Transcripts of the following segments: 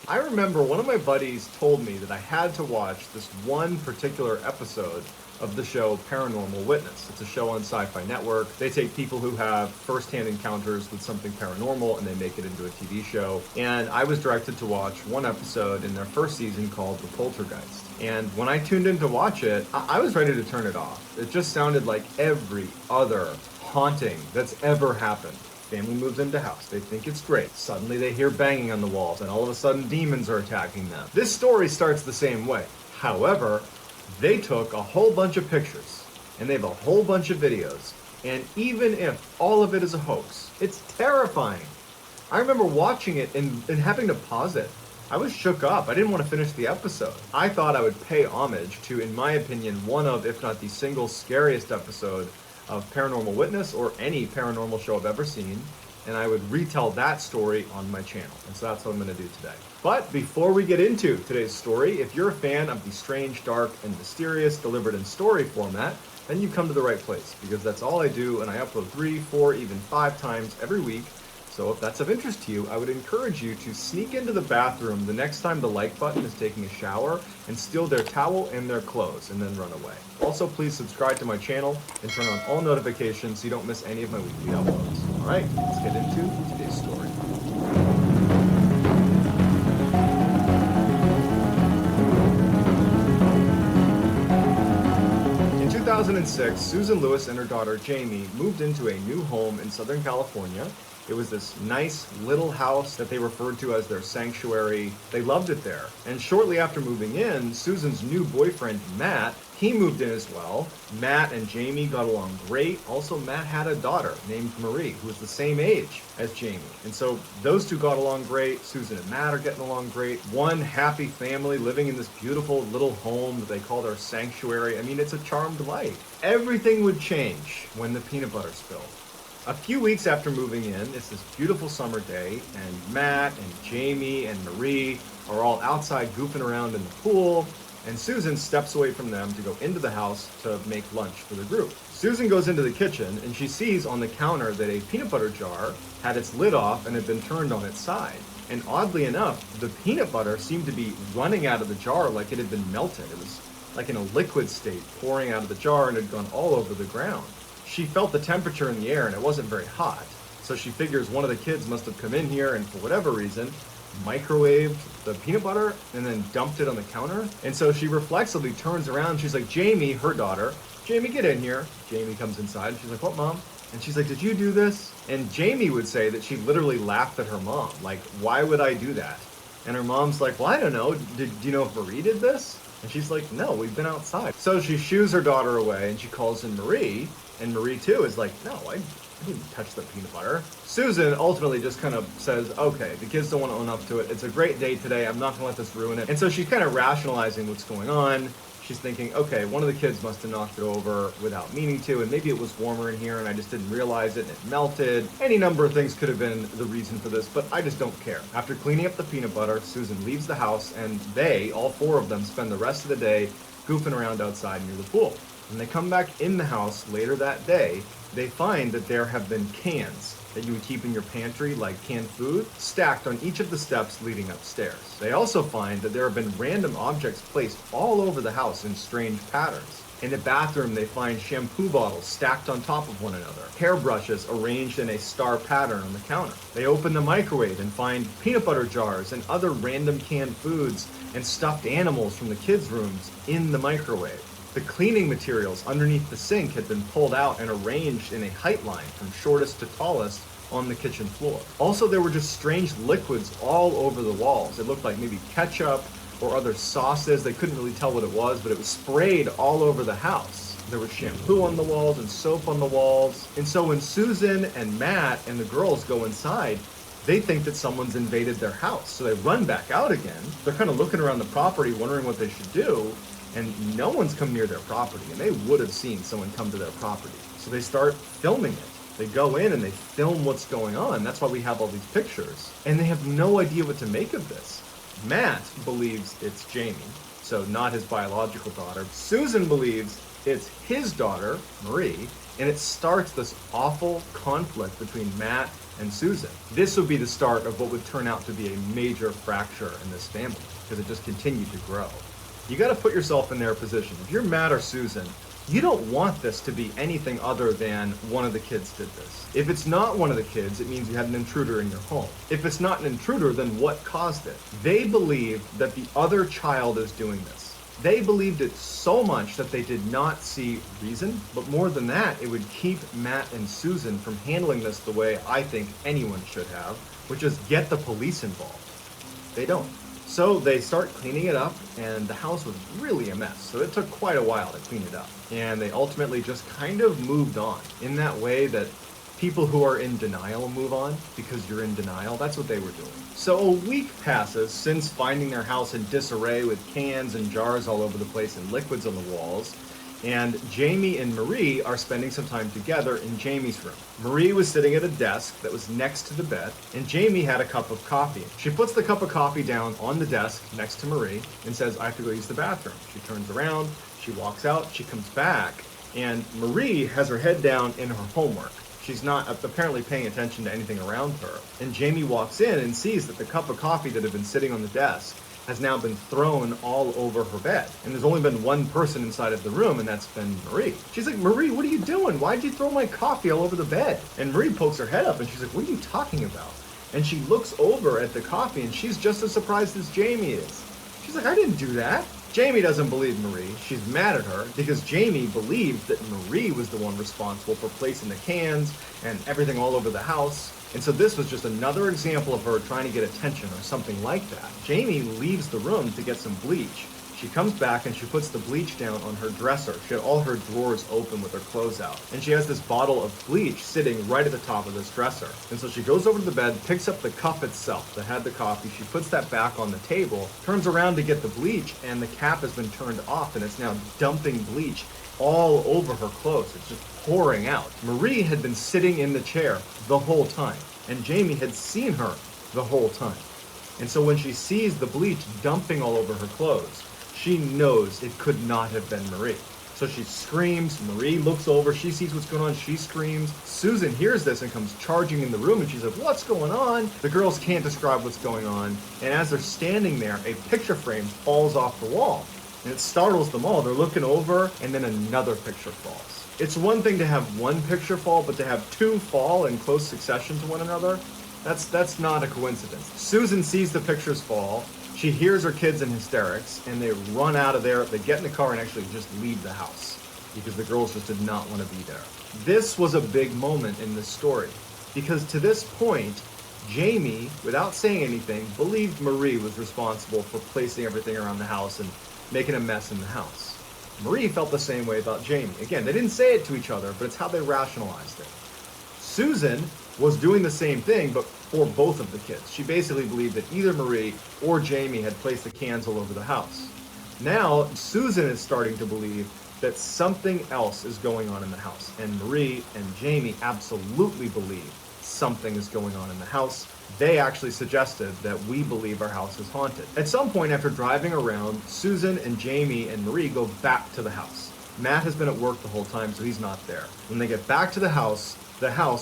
I remember one of my buddies told me that I had to watch this one particular episode of the show Paranormal Witness. It's a show on Sci-Fi Network. They take people who have first-hand encounters with something paranormal and they make it into a TV show. And I was directed to watch one episode in their first season called The Poltergeist. And when I tuned in to watch it, I was ready to turn it off. It just sounded like every other haunting that's ever happened. Family moves into house. They think it's great. Suddenly they hear banging on the walls, and all of a sudden demons are attacking them. This story starts the same way. However, they took a whole bunch of pictures, and they have a whole bunch of videos, and even if all of it is a hoax, it's terrifying. I remember watching it and having to pause it. I was shook up. I didn't want to finish the episode. I thought I would pay homage to, in my opinion, one of, if not the single scariest episode of Paranormal Witness or any paranormal show I've ever seen, and I would retell that story on my channel. And so that's what I'm going to do today. But before we get into today's story, if you're a fan of the strange, dark, and mysterious delivered in story format, then you've come to the right place, because that's all I do, and I upload 3, 4, even 5 times every week. So if that's of interest to you, I would encourage you to sneak into the bathroom the next time the like button is taking a shower and steal their towel and their clothes and then run away. Also, please subscribe to my channel and turn on all notifications so you don't miss any of my weekly uploads. All right, let's get into today's story. In 2006, Susan Lewis and her daughter Jamie moved into a new home in Southern California. It was this nice little house that they referred to as their sanctuary. They loved it there. And shortly after moving in, Susan's new boyfriend, Matt, he moved in as well. Matt and Jamie got along great. Also, Matt had a daughter named Marie, who was the same age as Jamie. And so those two got along great. Susan and Matt are getting along great. One happy family living in this beautiful little home that they call their sanctuary. I mean, it's a charmed life. Everything would change when the peanut butter spilled. A few weeks after moving in, it's this beautiful summer day, and Matt and Jamie and Marie are all outside goofing around in the pool, and Susan steps away from them to go into the house to make lunch for the group. Susan goes into the kitchen, and she sees on the counter that a peanut butter jar had its lid off and had been turned on its side. And oddly enough, the peanut butter seemed to be running out of the jar like it had been melted. It was like in a liquid state, pouring out of the jar and had gone all over the ground. She felt the temperature in the air and it wasn't very hot. So she figures one of the kids must have come in here and for whatever reason, microwaved the peanut butter and then dumped it on the counter. And so she reflexively turns around. She's like, Jamie, her daughter, Jamie, get in here. Jamie comes inside and she's like, what, Mom? And she's like, did you do this? And Jamie would say that she literally laughed at her mom. Like, why would I do that? And her mom's like, well, I don't know. Do you know if Marie did this? And she's like, no, we've been outside. So she shoos her daughter away and she calls in Marie. And Marie, too, is like, no, I didn't touch the peanut butter. Susan ultimately just kind of says, okay, the kids don't want to own up to it. It's a great day today. I'm not going to let this ruin it. And so she's kind of rationalizing what's going on. She's thinking, okay, one of the kids must have knocked it over without meaning to, and maybe it was warmer in here and I just didn't realize it and it melted. Any number of things could have been the reason for this, but I just don't care. After cleaning up the peanut butter, Susan leaves the house and they, all 4 of them, spend the rest of the day goofing around outside near the pool. When they come back in the house later that day, they find that there have been cans that you would keep in your pantry, like canned food, stacked on each of the steps leading upstairs. They also find that there have been random objects placed all over the house in strange patterns. In the bathroom, they find shampoo bottles stacked on top of one another, hairbrushes arranged in a star pattern on the counter. They open the microwave and find peanut butter jars and other random canned foods and stuffed animals from the kids' rooms in the microwave. The cleaning materials underneath the sink had been pulled out and arranged in a height line from shortest to tallest on the kitchen floor. Also, there were just strange liquids all over the walls. It looked like maybe ketchup or other sauces. They couldn't really tell what it was, but it was sprayed all over the house. There was shampoo on the walls and soap on the walls. And so when Susan and Matt and the girls go inside, they think that someone's invaded their house. So they run back out again. They're kind of looking around the property, wondering what they should do. And no one's come near their property, and they would have seen someone come to their property. So they start filming it. They go in and they film what's going on. That's why we have all these pictures. And they have no idea what to make of this. Matt believes it's Jamie, so not his biological daughter. Susan believes it's his daughter, Marie, and it starts this awful conflict between Matt and Susan. This would be the start of what would turn out to be a major fracture in this family, because it just continued to grow. You got to put yourself in their position. If you're Matt or Susan, you don't want this to be anything other than one of the kids did this. If it's not one of the kids, it means you had an intruder in your home. If it's not an intruder, then what caused it? They believe that the other child is doing this. They believed it so much that they did not see reason, but more than that, it would keep Matt and Susan from handling this the way I think anyone should have, which is get the police involved. They don't. So they start cleaning it up, and the house was really a mess. So it took quite a while to clean it up. And they ultimately just kind of moved on in that way that people who are in denial move on because you're in denial. That's what they were doing. So a week passes since finding their house in disarray with cans and jars all over the place and liquids on the walls. And Jamie and Marie are spending some time together in Jamie's room. Marie was sitting at a desk that was next to the bed, and Jamie had a cup of coffee. She puts the cup of coffee down on the desk next to Marie and says, I have to go use the bathroom. She turns around, she walks out, she comes back, and Marie has her head down in her homework. She's not apparently paying attention to anything around her. And Jamie walks in and sees that the cup of coffee that had been sitting on the desk has now been thrown all over her bed. And there's only been one person inside of the room, and that's been Marie. She's like, Marie, what are you doing? Why'd you throw my coffee all over the bed? And Marie pokes her head up, and she's like, what are you talking about? And she looks over at the coffee, and she's just as surprised as Jamie is. She's like, I didn't do that. Jamie doesn't believe Marie. She's mad at her because Jamie believed that Marie was the one responsible for placing the cans and everything all over the house. And so this was just another example of her trying to get attention or something like that. Jamie leaves the room to get some bleach. She comes back and she puts the bleach down on her dresser. She had all her drawers open with her clothes out. And she has this bottle of bleach sitting right at the top of this dresser. And so she goes over to the bed, picks up the cup itself that had the coffee. She puts that back on the table, turns around to get the bleach, and the cap has been turned off and it's now dumping bleach all over her clothes. It's just pouring out. Marie had been sitting in the chair the whole time, and Jamie had seen her the whole time. And so when she sees the bleach dumping all over her clothes, she knows it could not have been Marie. So she screams. Marie looks over. She sees what's going on. She screams. Susan hears this and comes charging in the room, and she's like, what's going on? The girls can't describe what's going on. And as they're standing there, a picture frame falls off the wall. And it startles them all. They're looking over, and then another picture falls. It's one thing to have one picture fall, but to have two fall in close succession to one another, that's not a coincidence. Susan sees the pictures fall. She hears her kids in hysterics, and they run out of there. They get in the car and actually just leave the house because the girls just did not want to be there. This was a big moment in this story because to this point, Jamie, without saying anything, believed Marie was responsible for placing everything around the house and making a mess in the house. Marie felt the same way about Jamie. Again, they didn't say it to each other, but it's how they rationalized it. Susan was doing the same thing, but for both of the kids. She basically believed that either Marie or Jamie had placed the cans all over the house. Now, Susan is starting to believe that something else is going on in the house, and Marie and Jamie absolutely believe something is going on in the house. They actually suggested that we believe our house is haunted. At some point after driving around, Susan and Jamie and Marie go back to the house. Matt has been at work the whole time, so he's not there. When they get back to the house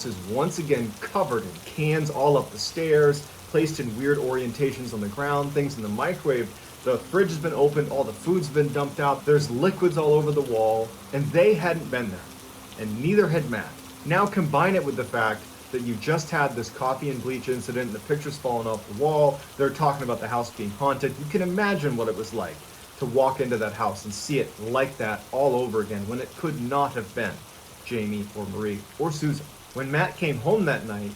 is once again covered in cans all up the stairs, placed in weird orientations on the ground, things in the microwave. The fridge has been opened, all the food's been dumped out, there's liquids all over the wall, and they hadn't been there. And neither had Matt. Now combine it with the fact that you just had this coffee and bleach incident and the picture's fallen off the wall. They're talking about the house being haunted. You can imagine what it was like to walk into that house and see it like that all over again when it could not have been Jamie or Marie or Susan. When Matt came home that night,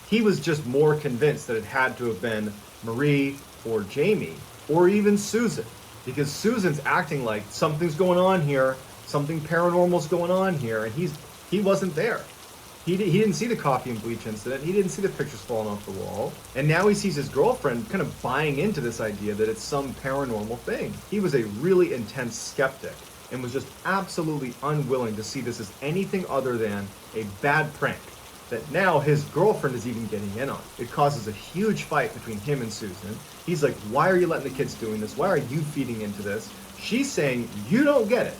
he was just more convinced that it had to have been Marie or Jamie or even Susan, because Susan's acting like something's going on here, something paranormal's going on here, and he wasn't there. He didn't see the coffee and bleach incident. He didn't see the pictures falling off the wall. And now he sees his girlfriend kind of buying into this idea that it's some paranormal thing. He was a really intense skeptic and was just absolutely unwilling to see this as anything other than a bad prank that now his girlfriend is even getting in on. It causes a huge fight between him and Susan. He's like, why are you letting the kids doing this? Why are you feeding into this? She's saying, you don't get it.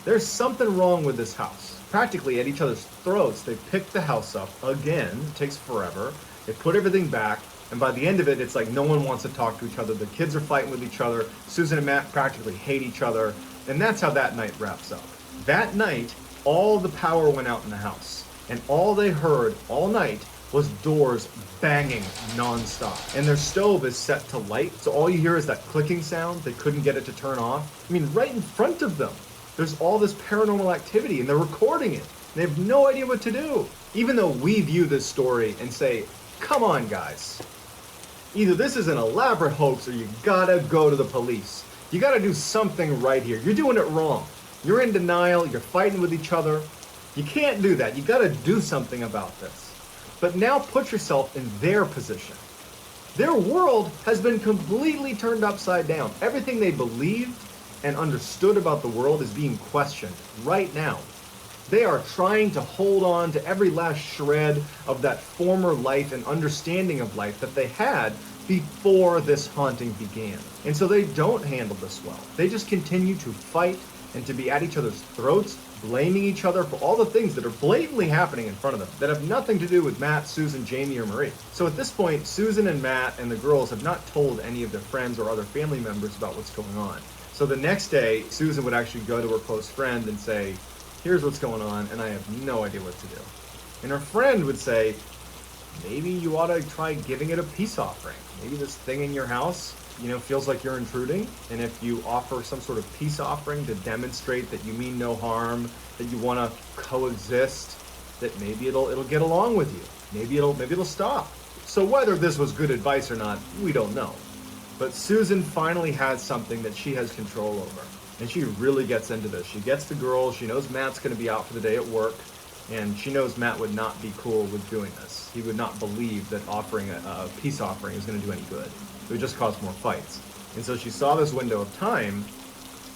There's something wrong with this house. practically at each other's throats. They pick the house up again. It takes forever. They put everything back. And by the end of it, it's like no one wants to talk to each other. The kids are fighting with each other. Susan and Matt practically hate each other. And that's how that night wraps up. That night, all the power went out in the house. And all they heard all night was doors banging nonstop. And their stove is set to light, so all you hear is that clicking sound. They couldn't get it to turn off. I mean, right in front of them, there's all this paranormal activity, and they're recording it. They have no idea what to do. Even though we view this story and say, come on, guys. Either this is an elaborate hoax or you gotta go to the police. You gotta do something right here. You're doing it wrong. You're in denial, you're fighting with each other. You can't do that. You gotta do something about this. But now put yourself in their position. Their world has been completely turned upside down. Everything they believed and understood about the world is being questioned right now. They are trying to hold on to every last shred of that former life and understanding of life that they had before this haunting began. And so they don't handle this well. They just continue to fight and to be at each other's throats, blaming each other for all the things that are blatantly happening in front of them that have nothing to do with Matt, Susan, Jamie, or Marie. So at this point, Susan and Matt and the girls have not told any of their friends or other family members about what's going on. So the next day, Susan would actually go to her close friend and say, here's what's going on, and I have no idea what to do. And her friend would say, maybe you ought to try giving it a peace offering. Maybe this thing in your house, feels like you're intruding. And if you offer some sort of peace offering to demonstrate that you mean no harm, that you want to coexist, that maybe it'll get along with you. Maybe it'll stop. So whether this was good advice or not, we don't know. But Susan finally has something that she has control over. And she really gets into this. She gets the girls. She knows Matt's going to be out for the day at work. And she knows Matt would not be cool with doing this. He would not believe that offering a peace offering is going to do any good. It would just cause more fights. And so she saw this window of time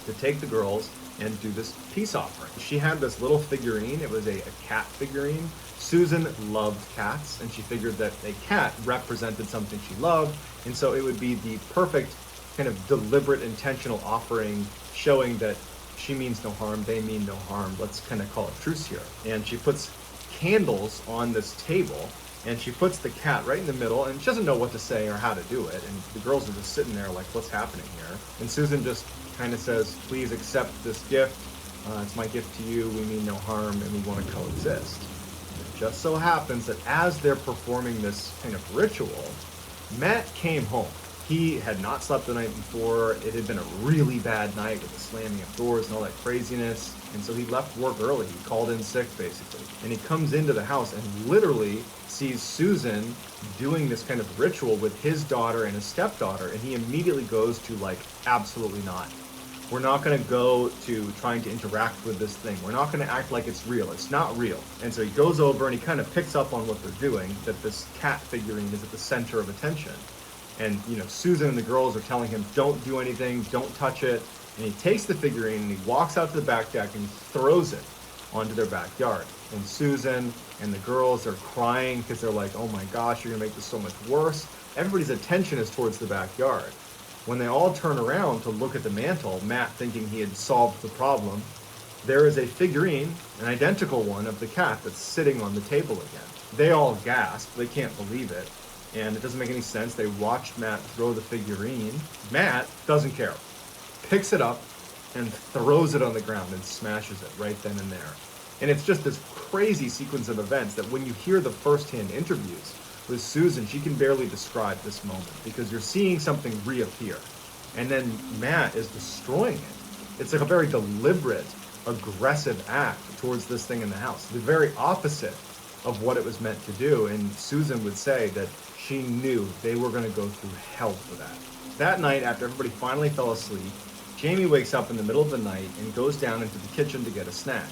to take the girls and do this peace offering. She had this little figurine. It was a cat figurine. Susan loved cats, and she figured that a cat represented something she loved. And so it would be the perfect kind of deliberate, intentional offering showing that she means no harm, they mean no harm. Let's kind of call a truce here. And she puts candles on this table, and she puts the cat right in the middle, and she doesn't know what to say or how to do it. And the girls are just sitting there like, what's happening here? And Susan just kind of says, please accept this gift. It's my gift to you. We mean no harm, and we want to coexist. And it just so happens that as they're performing this kind of ritual, Matt came home. He had not slept the night before. It had been a really bad night with the slamming of doors and all that craziness. And so he left work early. He called in sick, basically. And he comes into the house and literally sees Susan doing this kind of ritual with his daughter and his stepdaughter. And he immediately goes to like, absolutely not. We're not going to go to trying to interact with this thing. We're not going to act like it's real. It's not real. And so he goes over and he kind of picks up on what they're doing, that this cat figurine is at the center of attention. And, Susan and the girls are telling him, don't do anything, don't touch it. And he takes the figurine and he walks out to the back deck and throws it onto their backyard. And Susan and the girls are crying because they're like, oh my gosh, you're going to make this so much worse. Everybody's attention is towards the backyard. When they all turn around to look at the mantle, Matt thinking he had solved the problem, there is a figurine, an identical one of the cat that's sitting on the table again. They all gasp. They can't believe it. And it doesn't make any sense. They watched Matt throw the figurine. Matt doesn't care. Picks it up and throws it on the ground and smashes it right then and there. And it's just this crazy sequence of events that when you hear the first-hand interviews with Susan, she can barely describe this moment because you're seeing something reappear. And then Matt is destroying it. It's like a very deliberate, aggressive act towards this thing in the house. The very opposite of what it was meant to do. And Susan would say that she knew they were going to go through hell for that. That night, after everybody finally fell asleep, Jamie wakes up in the middle of the night and goes down into the kitchen to get a snack.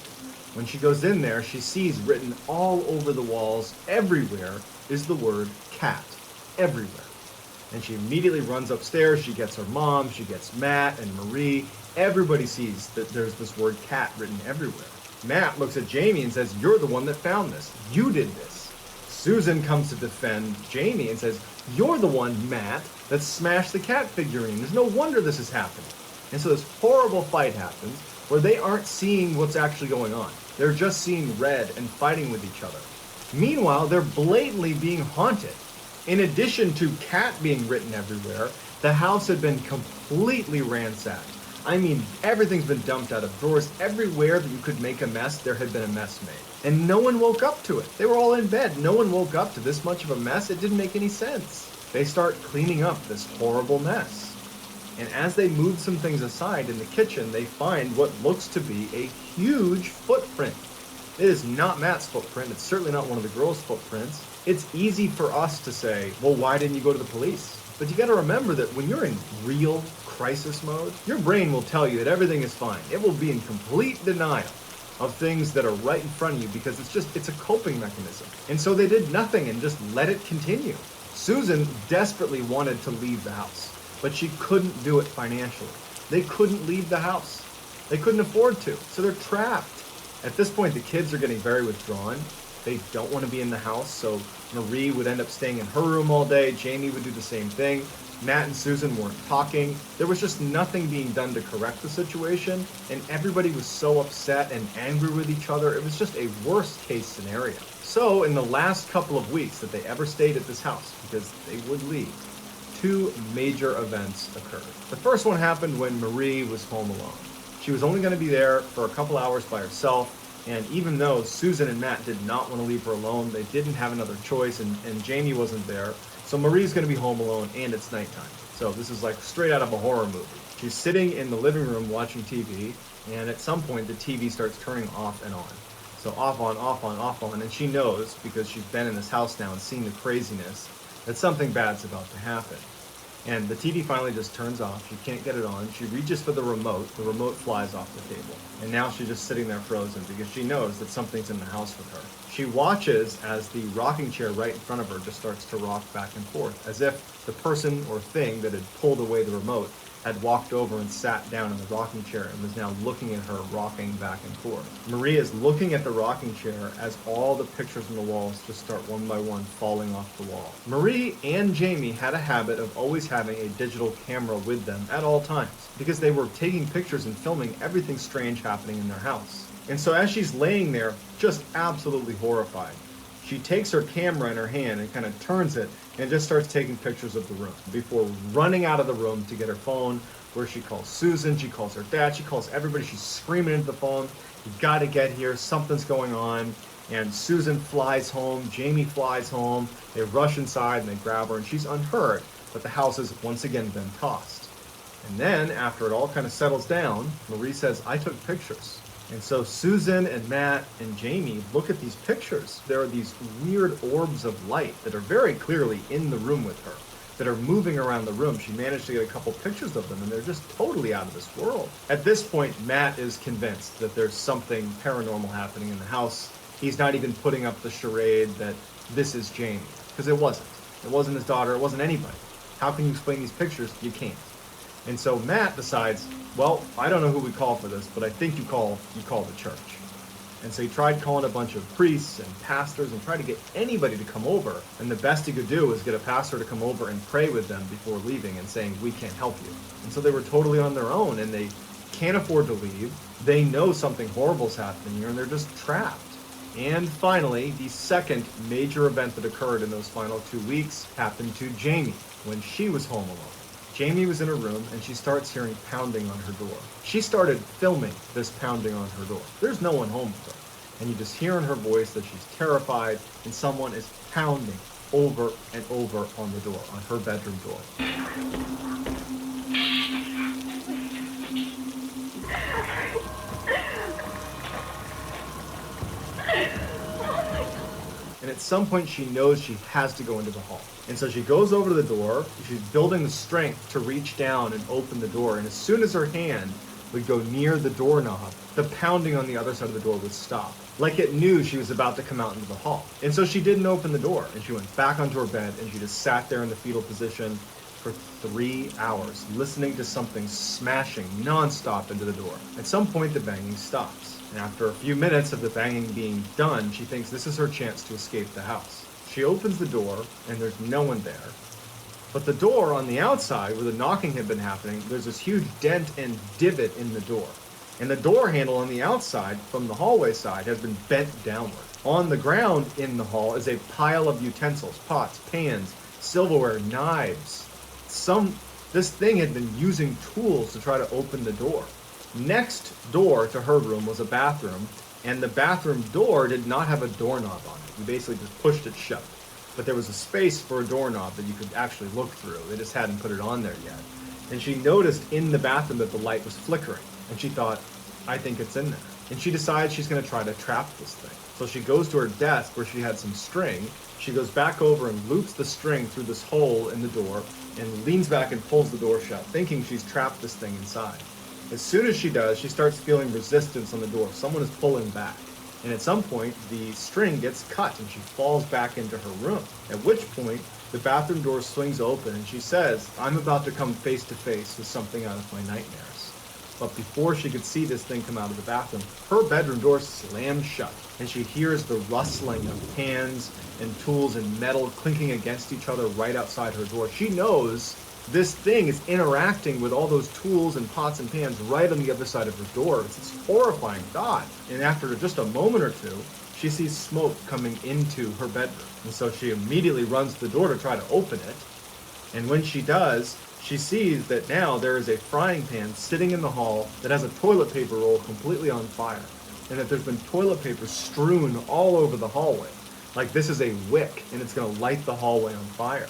When she goes in there, she sees written all over the walls, everywhere, is the word cat. Everywhere. And she immediately runs upstairs. She gets her mom, she gets Matt and Marie. Everybody sees that there's this word cat written everywhere. Matt looks at Jamie and says, you're the one that found this. You did this. Susan comes to defend Jamie and says, you're the one, Matt, that smashed the cat figurine. There's no wonder this is happening. And so this horrible fight happens where they aren't seeing what's actually going on. They're just seeing red and fighting with each other. Meanwhile, they're blatantly being haunted. In addition to cat being written everywhere, the house had been completely ransacked. I mean, everything's been dumped out of drawers. Everywhere that you could make a mess, there had been a mess made. And no one woke up to it. They were all in bed. No one woke up to this much of a mess. It didn't make any sense. They start cleaning up this horrible mess. And as they move some things aside in the kitchen, they find what looks to be a huge footprint. It is not Matt's footprint. It's certainly not one of the girls' footprints. It's easy for us to say, well, why didn't you go to the police? But you got to remember that when you're in real crisis mode, your brain will tell you that everything is fine. It will be in complete denial of things that are right in front of you because it's a coping mechanism. And so they did nothing and just let it continue. Susan desperately wanted to leave the house, but she couldn't do it financially. They couldn't leave the house. They couldn't afford to, so they're trapped. At this point, the kids are getting very withdrawn. They don't want to be in the house, so Marie would end up staying in her room all day. Jamie would do the same thing. Matt and Susan weren't talking. There was just nothing being done to correct the situation, and everybody was so upset and angry with each other. It was just a worst case scenario. So in the last couple of weeks that they ever stayed at this house, because they would leave, two major events occurred. The first one happened when Marie was home alone. She was only going to be there for a couple hours by herself. And even though Susan and Matt did not want to leave her alone, they didn't have another choice, and Jamie wasn't there. So Marie's going to be home alone, and it's nighttime. So this is like straight out of a horror movie. She's sitting in the living room watching TV, and at some point the TV starts turning off and on. So off on, off on, off on, and she knows, because she's been in this house now and seen the craziness, that something bad's about to happen. And the TV finally just turns off. She can't get it on. She reaches for the remote. The remote flies off the table. And now she's just sitting there frozen because she knows that something's in the house with her. She watches as the rocking chair right in front of her just starts to rock back and forth, as if the person or thing that had pulled away the remote had walked over and sat down in the rocking chair and was now looking at her rocking back and forth. Marie is looking at the rocking chair as all the pictures on the walls just start one by one falling off the wall. Marie and Jamie had a habit of always having a digital camera with them at all times because they were taking pictures and filming everything strange happening in their house. And so as she's laying there, just absolutely horrified, she takes her camera in her hand and kind of turns it and just starts taking pictures of the room before running out of the room to get her phone, where she calls Susan, she calls her dad, she calls everybody. She's screaming into the phone, "You got to get here, something's going on." And Susan flies home, Jamie flies home, they rush inside and they grab her, and she's unhurt, but the house has once again been tossed. And then, after it all kind of settles down, Marie says, "I took pictures." And so Susan and Matt and Jamie look at these pictures. There are these weird orbs of light that are very clearly in the room with her, that are moving around the room. She managed to get a couple pictures of them, and they're just totally out of this world. At this point, Matt is convinced that there's something paranormal happening in the house. He's not even putting up the charade that this is Jamie, because it wasn't. It wasn't his daughter, it wasn't anybody. How can you explain these pictures? You can't. And so Matt decides, well, I don't know who we call for this, but I think you call the church. And so he tried calling a bunch of priests and pastors and tried to get anybody to come over. And the best he could do was get a pastor to come over and pray with them before leaving and saying, "We can't help you." And so they were totally on their own, and they can't afford to leave. They know something horrible's happening here, and they're just trapped. And finally, the second major event that occurred in those final 2 weeks happened to Jamie when she was home alone. Jamie was in her room, and she starts hearing pounding on her door. She started filming this pounding on her door. There's no one home with her. And you just hear in her voice that she's terrified, and someone is pounding over and over on the door, on her bedroom door. And at some point she knows she has to go into the hall. And so she goes over to the door, she's building the strength to reach down and open the door, and as soon as her hand would go near the doorknob, the pounding on the other side of the door would stop. Like it knew she was about to come out into the hall. And so she didn't open the door, and she went back onto her bed, and she just sat there in the fetal position for 3 hours, listening to something smashing nonstop into the door. At some point the banging stops. And after a few minutes of the banging being done, she thinks this is her chance to escape the house. She opens the door, and there's no one there. But the door on the outside, where the knocking had been happening, there's this huge dent and divot in the door. And the door handle on the outside from the hallway side has been bent downward. On the ground in the hall is a pile of utensils, pots, pans, silverware, knives. This thing had been using tools to try to open the door. Next door to her room was a bathroom, and the bathroom door did not have a doorknob on it. You basically just pushed it shut. But there was a space for a doorknob that you could actually look through. They just hadn't put it on there yet. And she noticed in the bathroom that the light was flickering. And she thought, I think it's in there. And she decides she's going to try to trap this thing. So she goes to her desk where she had some string. She goes back over and loops the string through this hole in the door and leans back and pulls the door shut, thinking she's trapped this thing inside. As soon as she does, she starts feeling resistance on the door. Someone is pulling back. And at some point, the string gets cut and she falls back into her room. At which point, the bathroom door swings open and she says, I'm about to come face to face with something out of my nightmares. But before she could see this thing come out of the bathroom, her bedroom door slams shut and she hears the rustling of pans and tools and metal clinking against each other right outside her door. She knows this thing is interacting with all those tools and pots and pans right on the other side of her door. It's this horrifying thought. And after just a moment or two, she sees smoke coming into her bedroom. And so she immediately runs to the door to try to open it. And when she does, she sees that now there is a frying pan sitting in the hall that has a toilet paper roll completely on fire. And that there's been toilet paper strewn all over the hallway. Like this is a wick and it's going to light the hallway on fire.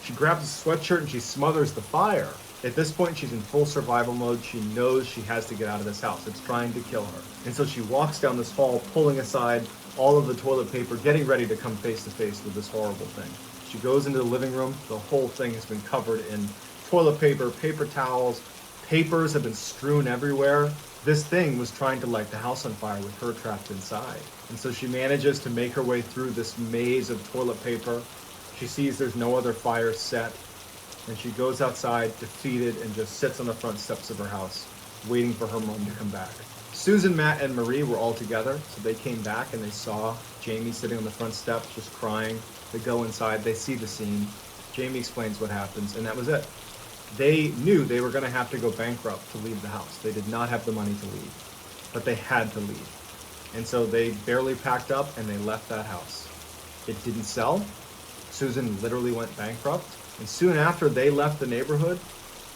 She grabs a sweatshirt and she smothers the fire. At this point, she's in full survival mode. She knows she has to get out of this house. It's trying to kill her. And so she walks down this hall, pulling aside all of the toilet paper, getting ready to come face to face with this horrible thing. She goes into the living room. The whole thing has been covered in toilet paper, paper towels. Papers have been strewn everywhere. This thing was trying to light the house on fire with her trapped inside. And so she manages to make her way through this maze of toilet paper. She sees there's no other fire set, and she goes outside defeated and just sits on the front steps of her house, waiting for her mom to come back. Susan, Matt, and Marie were all together, so they came back and they saw Jamie sitting on the front steps just crying. They go inside, they see the scene. Jamie explains what happens, and that was it. They knew they were going to have to go bankrupt to leave the house. They did not have the money to leave, but they had to leave. And so they barely packed up and they left that house. It didn't sell. Susan literally went bankrupt. And soon after they left the neighborhood,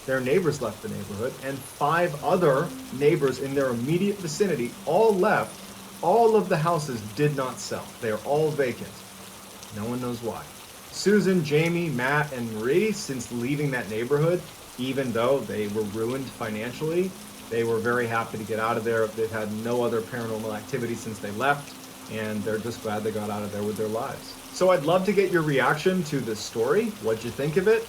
their neighbors left the neighborhood, and 5 other neighbors in their immediate vicinity all left. All of the houses did not sell. They are all vacant. No one knows why. Susan, Jamie, Matt, and Marie, since leaving that neighborhood, even though they were ruined financially, they were very happy to get out of there. They've had no other paranormal activity since they left, and they're just glad they got out of there with their lives. So I'd love to get your reaction to this story. What'd you think of it?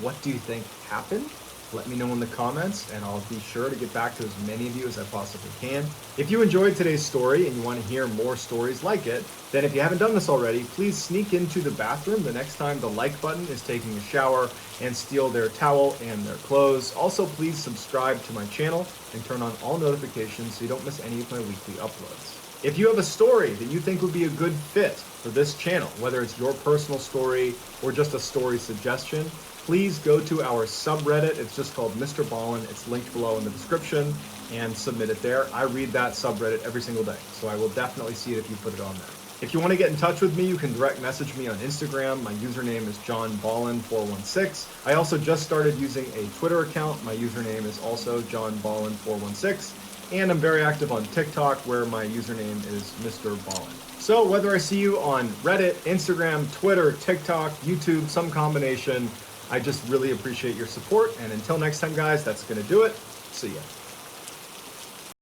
What do you think happened? Let me know in the comments, and I'll be sure to get back to as many of you as I possibly can. If you enjoyed today's story and you want to hear more stories like it, then if you haven't done this already, please sneak into the bathroom the next time the like button is taking a shower and steal their towel and their clothes. Also, please subscribe to my channel and turn on all notifications so you don't miss any of my weekly uploads. If you have a story that you think would be a good fit for this channel, whether it's your personal story or just a story suggestion, please go to our subreddit. It's just called Mr. Ballin. It's linked below in the description, and submit it there. I read that subreddit every single day, so I will definitely see it if you put it on there. If you want to get in touch with me, you can direct message me on Instagram. My username is johnballin416. I also just started using a Twitter account. My username is also johnballin416. And I'm very active on TikTok, where my username is Mr. Ballin. So whether I see you on Reddit, Instagram, Twitter, TikTok, YouTube, some combination, I just really appreciate your support. And until next time, guys, that's going to do it. See ya.